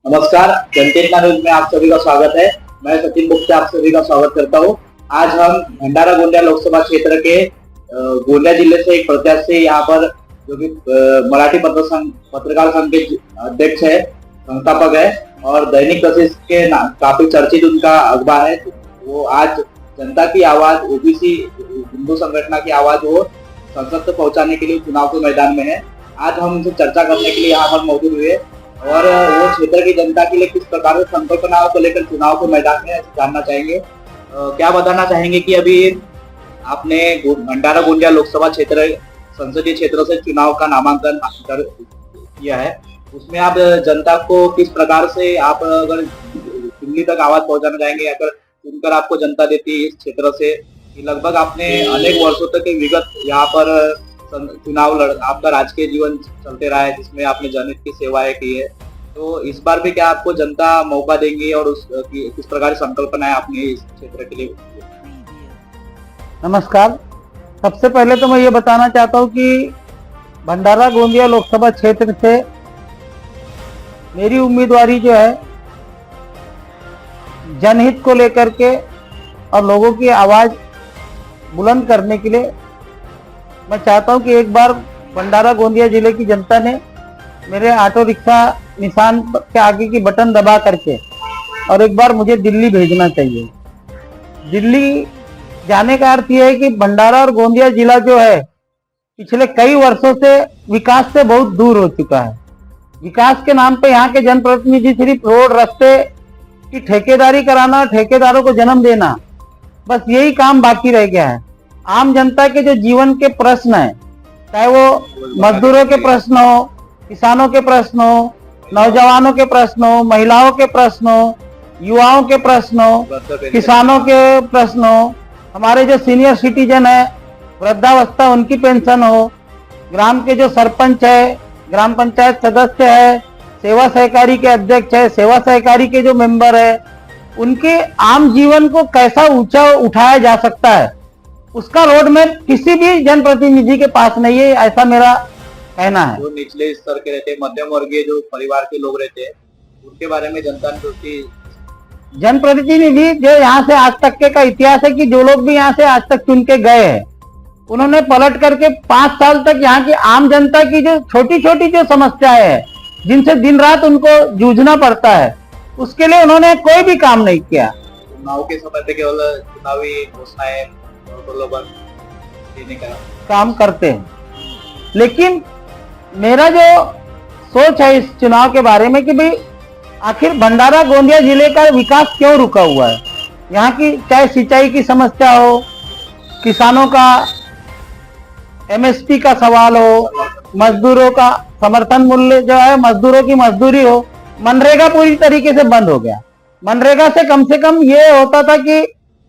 नमस्कार, जनचेतना न्यूज में आप सभी का स्वागत है। मैं सचिन गुप्ता आप सभी का स्वागत करता हूँ। आज हम भंडारा गोंदिया लोकसभा क्षेत्र के गोंदिया जिले से एक प्रत्याशी यहाँ पर जो कि मराठी पत्रकार संघ के अध्यक्ष है, संस्थापक है और दैनिक प्रशिष्ट के काफी चर्चित उनका अखबार है। वो आज जनता की आवाज, ओबीसी हिंदू संगठन की आवाज वो संसद तक पहुंचाने के लिए चुनाव के मैदान में है। आज हम उनसे चर्चा करने के लिए यहाँ पर मौजूद हुए और वो क्षेत्र की जनता के लिए किस प्रकार से संकल्पनाओं को लेकर चुनाव के मैदान में जानना चाहेंगे। क्या बताना चाहेंगे कि अभी आपने भंडारा गोंदिया लोकसभा क्षेत्र संसदीय क्षेत्र से चुनाव का नामांकन किया है, उसमें आप जनता को किस प्रकार से आप अगर दिल्ली तक आवाज पहुंचाना चाहेंगे, अगर सुनकर आपको जनता देती है इस क्षेत्र से कि लगभग आपने अनेक वर्षों तक विगत यहाँ पर चुनाव आपका राजकीय जीवन चलते रहा है जिसमें आपने जनहित की सेवाएं की है, तो इस बार भी क्या आपको जनता मौका देंगी और किस प्रकार की संकल्पनाएं आपने इस क्षेत्र के लिए? नमस्कार, सबसे पहले तो मैं ये बताना चाहता हूँ कि भंडारा गोंदिया लोकसभा क्षेत्र से मेरी उम्मीदवारी जो है जनहित को लेकर के और लोगों की आवाज बुलंद करने के लिए मैं चाहता हूं कि एक बार भंडारा गोंदिया जिले की जनता ने मेरे ऑटो रिक्शा निशान के आगे की बटन दबा करके और एक बार मुझे दिल्ली भेजना चाहिए। दिल्ली जाने का अर्थ यह है कि भंडारा और गोंदिया जिला जो है पिछले कई वर्षों से विकास से बहुत दूर हो चुका है। विकास के नाम पे यहाँ के जनप्रतिनिधि सिर्फ रोड रास्ते की ठेकेदारी कराना, ठेकेदारों को जन्म देना, बस यही काम बाकी रह गया है। आम जनता के जो जीवन के प्रश्न है, चाहे वो मजदूरों के प्रश्न हो, किसानों के प्रश्न हो, नौजवानों के प्रश्न हो, महिलाओं के प्रश्न हो, युवाओं के प्रश्न हो, किसानों के प्रश्न हो, हमारे जो सीनियर सिटीजन है वृद्धावस्था उनकी पेंशन हो, ग्राम के जो सरपंच है, ग्राम पंचायत सदस्य है, सेवा सहकारी के अध्यक्ष है, सेवा सहकारी के जो मेंबर है, उनके आम जीवन को कैसा ऊंचा उठाया जा सकता है, उसका रोड मैप किसी भी जनप्रतिनिधि के पास नहीं है, ऐसा मेरा कहना है। जो निचले स्तर के रहते हैं, मध्यम वर्गीय जो परिवार के लोग रहते हैं, उनके बारे में जनता ने जनप्रतिनिधि जो यहाँ से आज तक का इतिहास है कि जो लोग भी यहाँ से आज तक चुन के गए हैं, उन्होंने पलट करके 5 साल तक यहाँ की आम जनता की जो छोटी छोटी जो समस्याएं है जिनसे दिन रात उनको जूझना पड़ता है, उसके लिए उन्होंने कोई भी काम नहीं किया। चुनाव के समय पे केवल चुनावी घोषणाएं प्रलोभन देने का काम करते हैं, लेकिन मेरा जो सोच है इस चुनाव के बारे में कि भाई आखिर भंडारा गोंदिया जिले का विकास क्यों रुका हुआ है। यहाँ की चाहे सिंचाई की समस्या हो, किसानों का एमएसपी का सवाल हो, मजदूरों का समर्थन मूल्य जो है, मजदूरों की मजदूरी हो, मनरेगा पूरी तरीके से बंद हो गया। मनरेगा से कम ये होता था कि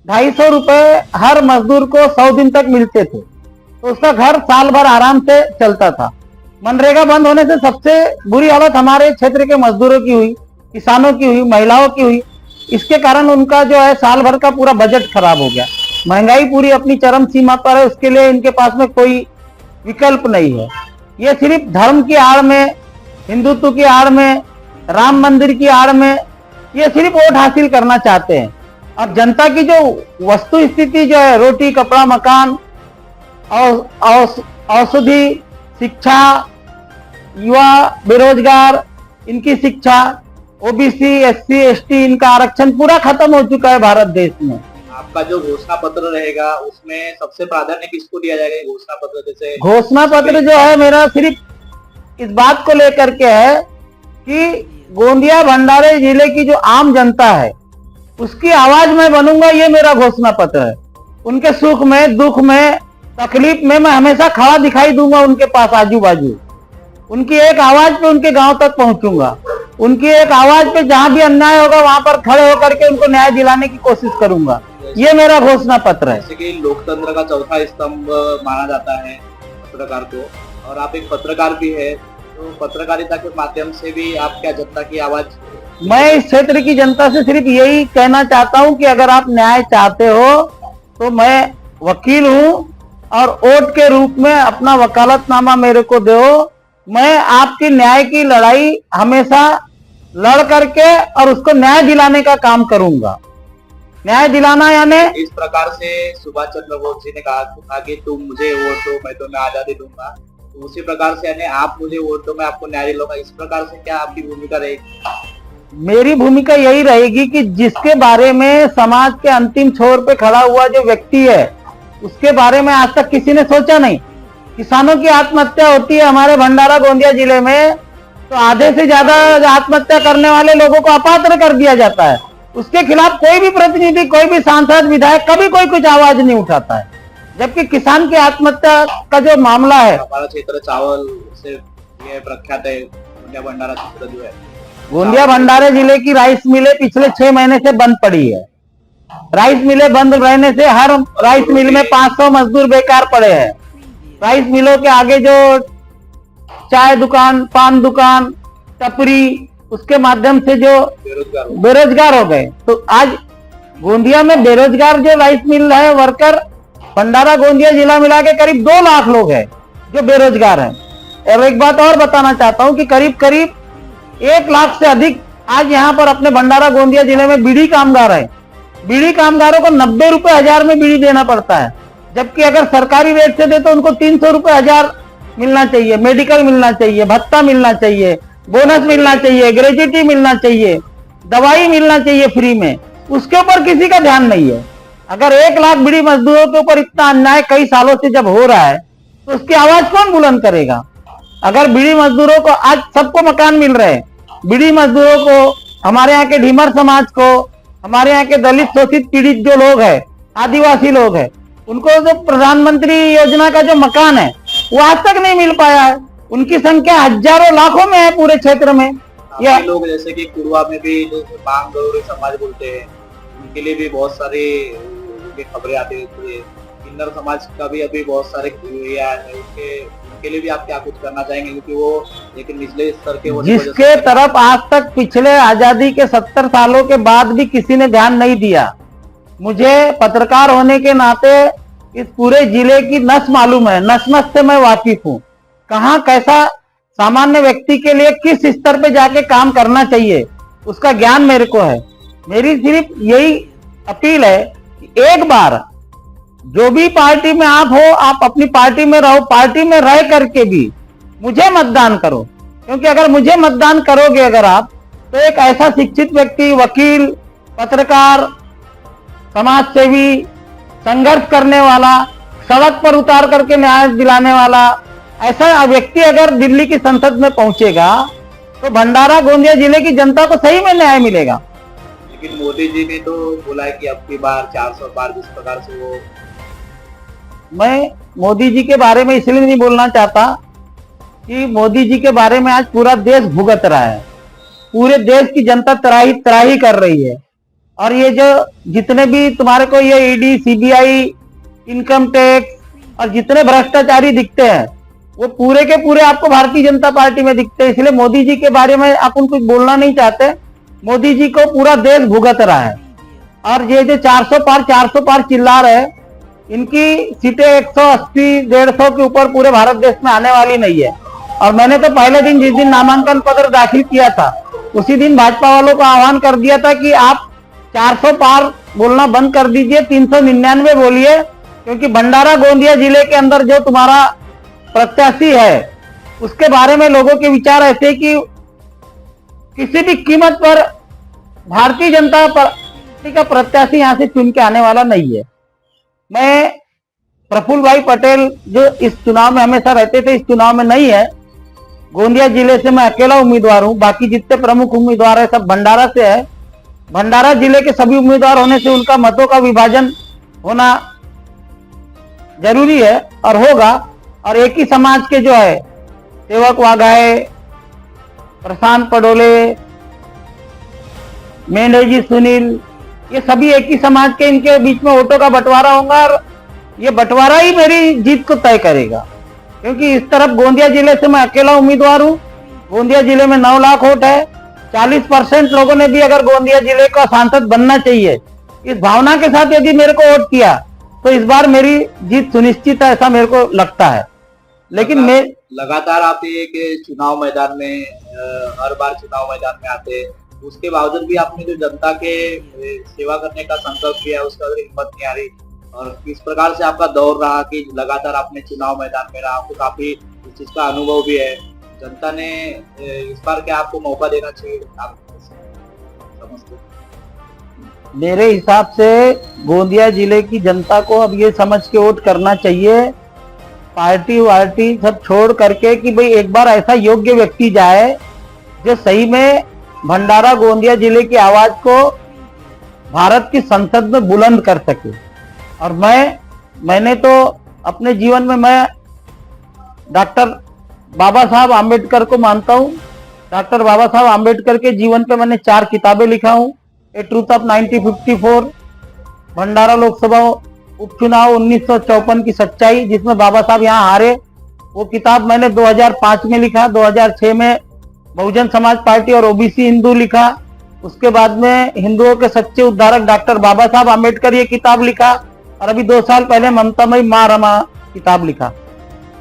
250 रुपए हर मजदूर को 100 दिन तक मिलते थे, तो उसका घर साल भर आराम से चलता था। मनरेगा बंद होने से सबसे बुरी हालत हमारे क्षेत्र के मजदूरों की हुई, किसानों की हुई, महिलाओं की हुई। इसके कारण उनका जो है साल भर का पूरा बजट खराब हो गया। महंगाई पूरी अपनी चरम सीमा पर है, उसके लिए इनके पास में कोई विकल्प नहीं है। ये सिर्फ धर्म की आड़ में, हिंदुत्व की आड़ में, राम मंदिर की आड़ में ये सिर्फ वोट हासिल करना चाहते हैं और जनता की जो वस्तु स्थिति जो है, रोटी कपड़ा मकान औषधि, शिक्षा, युवा बेरोजगार, इनकी शिक्षा, ओबीसी एससी एसटी इनका आरक्षण पूरा खत्म हो चुका है भारत देश में। आपका जो घोषणा पत्र रहेगा उसमें सबसे प्राधान्य किसको दिया जाएगा? घोषणा पत्र जैसे घोषणा पत्र जो है मेरा सिर्फ इस बात को लेकर के है कि गोंदिया भंडारे जिले की जो आम जनता है उसकी आवाज मैं बनूंगा, ये मेरा घोषणा पत्र है। उनके सुख में, दुख में, तकलीफ में मैं हमेशा खड़ा दिखाई दूंगा उनके पास आजू बाजू। उनकी एक आवाज पे उनके गांव तक पहुंचूंगा, उनकी एक आवाज पे जहां भी अन्याय होगा वहां पर खड़े होकर के उनको न्याय दिलाने की कोशिश करूंगा। ये मेरा घोषणा पत्र है। जैसे कि लोकतंत्र का चौथा स्तंभ माना जाता है पत्रकार को, और आप एक पत्रकार भी है, तो पत्रकारिता के माध्यम से भी आप क्या जनता की आवाज? मैं इस क्षेत्र की जनता से सिर्फ यही कहना चाहता हूं कि अगर आप न्याय चाहते हो तो मैं वकील हूं और वोट के रूप में अपना वकालतनामा मेरे को दो। मैं आपकी न्याय की लड़ाई हमेशा लड़ करके और उसको न्याय दिलाने का काम करूंगा। न्याय दिलाना यानी इस प्रकार से सुभाष चंद्र बोस जी ने कहा था कि तुम मुझे वोट दो मैं तुम्हें आजादी दूंगा, तो उसी प्रकार से यानी आप मुझे वोट दो मैं आपको न्याय दिलाऊंगा, इस प्रकार से क्या आपकी भूमिका रहेगी? मेरी भूमिका यही रहेगी कि जिसके बारे में समाज के अंतिम छोर पे खड़ा हुआ जो व्यक्ति है उसके बारे में आज तक किसी ने सोचा नहीं। किसानों की आत्महत्या होती है हमारे भंडारा गोंदिया जिले में, तो आधे से ज्यादा आत्महत्या करने वाले लोगों को अपात्र कर दिया जाता है। उसके खिलाफ कोई भी प्रतिनिधि, कोई भी सांसद, विधायक कभी कोई कुछ आवाज नहीं उठाता है। जबकि किसान की आत्महत्या का जो मामला है, हमारा क्षेत्र चावल से ये प्रख्यात है, गोंदिया भंडारा क्षेत्र जो है। गोंदिया भंडारे जिले की राइस मिलें पिछले 6 महीने से बंद पड़ी है। राइस मिलें बंद रहने से हर राइस मिल में 500 मजदूर बेकार पड़े हैं। राइस मिलों के आगे जो चाय दुकान, पान दुकान, टपरी, उसके माध्यम से जो बेरोजगार हो गए। तो आज गोंदिया में बेरोजगार जो राइस मिल है वर्कर, भंडारा गोंदिया जिला मिला के करीब 2 लाख लोग हैं जो बेरोजगार हैं। और एक बात और बताना चाहता हूं कि करीब करीब 1 लाख से अधिक आज यहाँ पर अपने भंडारा गोंदिया जिले में बीड़ी कामगार है। बीड़ी कामगारों को 90 रुपए 1000 में बीड़ी देना पड़ता है, जबकि अगर सरकारी रेट से दे तो उनको 300 रुपए 1000 मिलना चाहिए, मेडिकल मिलना चाहिए, भत्ता मिलना चाहिए, बोनस मिलना चाहिए, ग्रेजुटी मिलना चाहिए, दवाई मिलना चाहिए फ्री में। उसके ऊपर किसी का ध्यान नहीं है। अगर 1 लाख बीड़ी मजदूरों के ऊपर इतना अन्याय कई सालों से जब हो रहा है तो उसकी आवाज कौन बुलंद करेगा? अगर बीड़ी मजदूरों को आज सबको मकान मिल रहे हैं, बीड़ी मजदूरों को, हमारे यहाँ के ढीमर समाज को, हमारे यहाँ के दलित शोषित पीड़ित जो लोग हैं, आदिवासी लोग हैं, उनको जो प्रधानमंत्री योजना का जो मकान है वो आज तक नहीं मिल पाया है। उनकी संख्या हजारों लाखों में है पूरे क्षेत्र में। ये लोग जैसे कि कुरुआ में भी जो मांग गौरी समाज बोलते हैं, उनके लिए भी बहुत सारी खबरें आती रहती है। किन्नर समाज का भी अभी बहुत सारे उनके लिए भी आप क्या कुछ करना चाहेंगे, क्योंकि वो एक निचले स्तर के जिसके तरफ आज तक पिछले आजादी के 70 सालों के बाद भी किसी ने ध्यान नहीं दिया। मुझे पत्रकार होने के नाते इस पूरे जिले की नस मालूम है, नस नस से मैं वाकिफ हूँ। कहाँ कैसा सामान्य व्यक्ति के लिए किस स्तर पे जाके काम करना चाहिए उसका ज्ञान मेरे को है। मेरी सिर्फ यही अपील है कि एक बार जो भी पार्टी में आप हो, आप अपनी पार्टी में रहो, पार्टी में रह करके भी मुझे मतदान करो। क्योंकि अगर मुझे मतदान करोगे अगर आप, तो एक ऐसा शिक्षित व्यक्ति, वकील, पत्रकार, समाज सेवी, संघर्ष करने वाला, सड़क पर उतार करके न्याय दिलाने वाला ऐसा व्यक्ति अगर दिल्ली की संसद में पहुंचेगा तो भंडारा गोंदिया जिले की जनता को सही में न्याय मिलेगा। लेकिन मोदी जी ने तो बोला है कि अब की बार 400 पार, जिस प्रकार से वो, मैं मोदी जी के बारे में इसलिए नहीं बोलना चाहता कि मोदी जी के बारे में आज पूरा देश भुगत रहा है। पूरे देश की जनता त्राही त्राही कर रही है। और ये जो जितने भी तुम्हारे को ये ईडी, सीबीआई, इनकम टैक्स और जितने भ्रष्टाचारी दिखते हैं वो पूरे के पूरे आपको भारतीय जनता पार्टी में दिखते हैं। इसलिए मोदी जी के बारे में अपन कुछ बोलना नहीं चाहते। मोदी जी को पूरा देश भुगत रहा है। और ये जो 400 पार चिल्ला रहे, इनकी सीटें 180, 150 के ऊपर पूरे भारत देश में आने वाली नहीं है। और मैंने तो पहले दिन, जिस दिन नामांकन पत्र दाखिल किया था, उसी दिन भाजपा वालों को आह्वान कर दिया था कि आप 400 पार बोलना बंद कर दीजिए, 399 बोलिए। क्योंकि भंडारा गोंदिया जिले के अंदर जो तुम्हारा प्रत्याशी है उसके बारे में लोगों के विचार ऐसे कि किसी भी कीमत पर भारतीय जनता पार्टी का प्रत्याशी यहां से चुन के आने वाला नहीं है। मैं प्रफुल्ल भाई पटेल जो इस चुनाव में हमेशा रहते थे, इस चुनाव में नहीं है। गोंदिया जिले से मैं अकेला उम्मीदवार हूं, बाकी जितने प्रमुख उम्मीदवार है सब भंडारा से है। भंडारा जिले के सभी उम्मीदवार होने से उनका मतों का विभाजन होना जरूरी है और होगा। और एक ही समाज के जो है सेवक वाघाए, प्रशांत पडोले, मेंढे जी सुनील, ये सभी एक ही समाज के, इनके बीच में वोटों का बंटवारा होगा और ये बंटवारा ही मेरी जीत को तय करेगा। क्योंकि इस तरफ गोंदिया जिले से मैं अकेला उम्मीदवार हूं। गोंदिया जिले में 9 लाख वोट है। 40% लोगों ने भी अगर गोंदिया जिले का सांसद बनना चाहिए, इस भावना के साथ यदि मेरे को वोट किया तो इस बार मेरी जीत सुनिश्चित है, ऐसा मेरे को लगता है। लेकिन लगातार आप ये कि चुनाव मैदान में हर बार चुनाव मैदान में आते हैं, उसके बावजूद भी आपने जो जनता के सेवा करने का संकल्प किया है, उसका हिम्मत नहीं आ रही। और किस प्रकार से आपका दौर रहा कि लगातार आपने चुनाव मैदान में रहा, आपको काफी इस चीज का अनुभव भी है। जनता ने इस बार क्या आपको मौका देना चाहिए, आप समझते हैं? मेरे हिसाब से गोंदिया जिले की जनता को अब ये समझ के वोट करना चाहिए, पार्टी वार्टी सब छोड़ करके, कि भाई एक बार ऐसा योग्य व्यक्ति जाए जो सही में भंडारा गोंदिया जिले की आवाज को भारत की संसद में बुलंद कर सके। और मैंने तो अपने जीवन में मैं डॉक्टर बाबा साहब आम्बेडकर को मानता हूँ। डॉक्टर बाबा साहब आम्बेडकर के जीवन पे मैंने 4 किताबें लिखा हूँ। ए ट्रूथ ऑफ 1954, भंडारा लोकसभा उपचुनाव 1954 की सच्चाई, जिसमें बाबा साहब यहाँ हारे, वो किताब मैंने 2005 में लिखा। 2006 में बहुजन समाज पार्टी और ओबीसी हिंदू लिखा। उसके बाद में हिंदुओं के सच्चे उद्धारक डॉक्टर बाबा साहब आम्बेडकर ये किताब लिखा। और अभी 2 साल पहले ममतामयी माँ रमा किताब लिखा।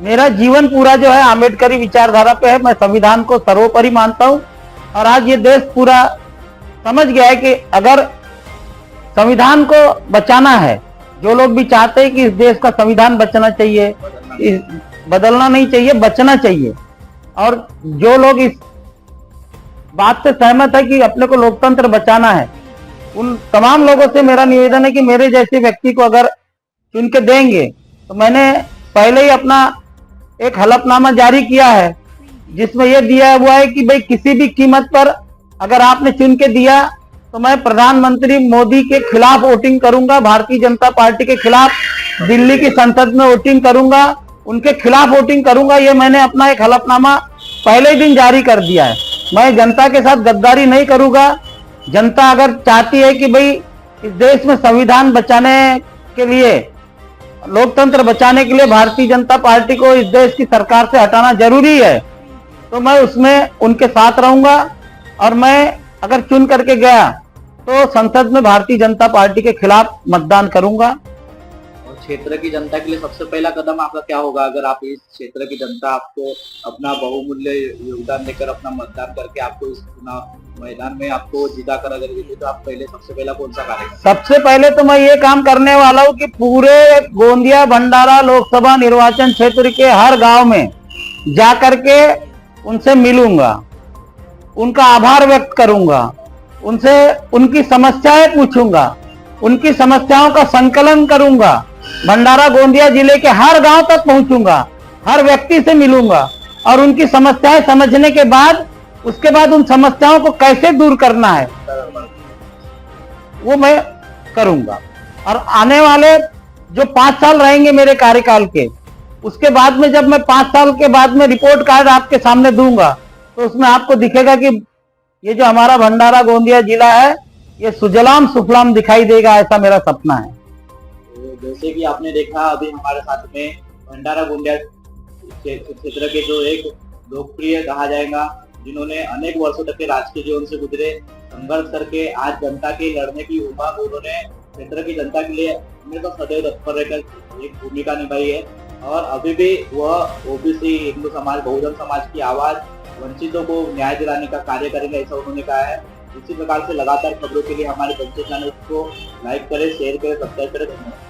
मेरा जीवन पूरा जो है आम्बेडकरी विचारधारा पे है। मैं संविधान को सर्वोपरि मानता हूँ। और आज ये देश पूरा समझ गया है कि अगर संविधान को बचाना है, जो लोग भी चाहते हैं कि इस देश का संविधान बचना चाहिए, बदलना नहीं चाहिए, बचना चाहिए। और जो लोग इस बात से सहमत है कि अपने को लोकतंत्र बचाना है, उन तमाम लोगों से मेरा निवेदन है कि मेरे जैसे व्यक्ति को अगर चुन के देंगे, तो मैंने पहले ही अपना एक हलफनामा जारी किया है, जिसमें यह दिया हुआ है कि भाई किसी भी कीमत पर अगर आपने चुन के दिया तो मैं प्रधानमंत्री मोदी के खिलाफ वोटिंग करूंगा, भारतीय जनता पार्टी के खिलाफ दिल्ली की संसद में वोटिंग करूंगा, उनके खिलाफ वोटिंग करूंगा। ये मैंने अपना एक हलफनामा पहले दिन जारी कर दिया है। मैं जनता के साथ गद्दारी नहीं करूंगा। जनता अगर चाहती है कि भाई इस देश में संविधान बचाने के लिए, लोकतंत्र बचाने के लिए भारतीय जनता पार्टी को इस देश की सरकार से हटाना जरूरी है, तो मैं उसमें उनके साथ रहूंगा। और मैं अगर चुन करके गया तो संसद में भारतीय जनता पार्टी के खिलाफ मतदान करूंगा। और क्षेत्र की जनता के लिए सबसे पहला कदम आपका क्या होगा? अगर आप इस क्षेत्र की जनता आपको अपना बहुमूल्य योगदान देकर अपना मतदान करके आपको इस चुनाव मैदान में आपको जिता कर अगर जीते, तो आप पहले सबसे पहला कौन सा कार्य? सबसे पहले तो मैं ये काम करने वाला हूँ कि पूरे गोंदिया भंडारा लोकसभा निर्वाचन क्षेत्र के हर गांव में जा करके उनसे मिलूंगा, उनका आभार व्यक्त करूंगा, उनसे उनकी समस्याएं पूछूंगा, उनकी समस्याओं का संकलन करूंगा, भंडारा गोंदिया जिले के हर गांव तक पहुंचूंगा, हर व्यक्ति से मिलूंगा और उनकी समस्याएं समझने के बाद उसके बाद उन समस्याओं को कैसे दूर करना है वो मैं करूंगा। और आने वाले जो 5 साल रहेंगे मेरे कार्यकाल के, उसके बाद में जब मैं 5 साल के बाद में रिपोर्ट कार्ड आपके सामने दूंगा, तो उसमें आपको दिखेगा कि ये जो हमारा भंडारा गोंदिया जिला है ये सुजलाम सुफलाम दिखाई देगा, ऐसा मेरा सपना है। तो जैसे कि आपने देखा अभी हमारे साथ में भंडारा गोंदिया क्षेत्र के जो एक लोकप्रिय कहा जाएगा, जिन्होंने अनेक वर्षों तक के राजकीय जीवन से गुजरे, संघर्ष करके आज जनता के लड़ने की उम्मीद उन्होंने क्षेत्र की जनता के लिए हमेशा सदैव तत्पर रहकर एक भूमिका निभाई है। और अभी भी वह ओबीसी, हिंदू समाज, बहुजन समाज की आवाज, वंचितों को न्याय दिलाने का कार्य करेंगे, ऐसा उन्होंने कहा है। इसी प्रकार से लगातार खबरों के लिए हमारे पंचायत चैनल को लाइक करें, शेयर करें, सब्सक्राइब करें। धन्यवाद।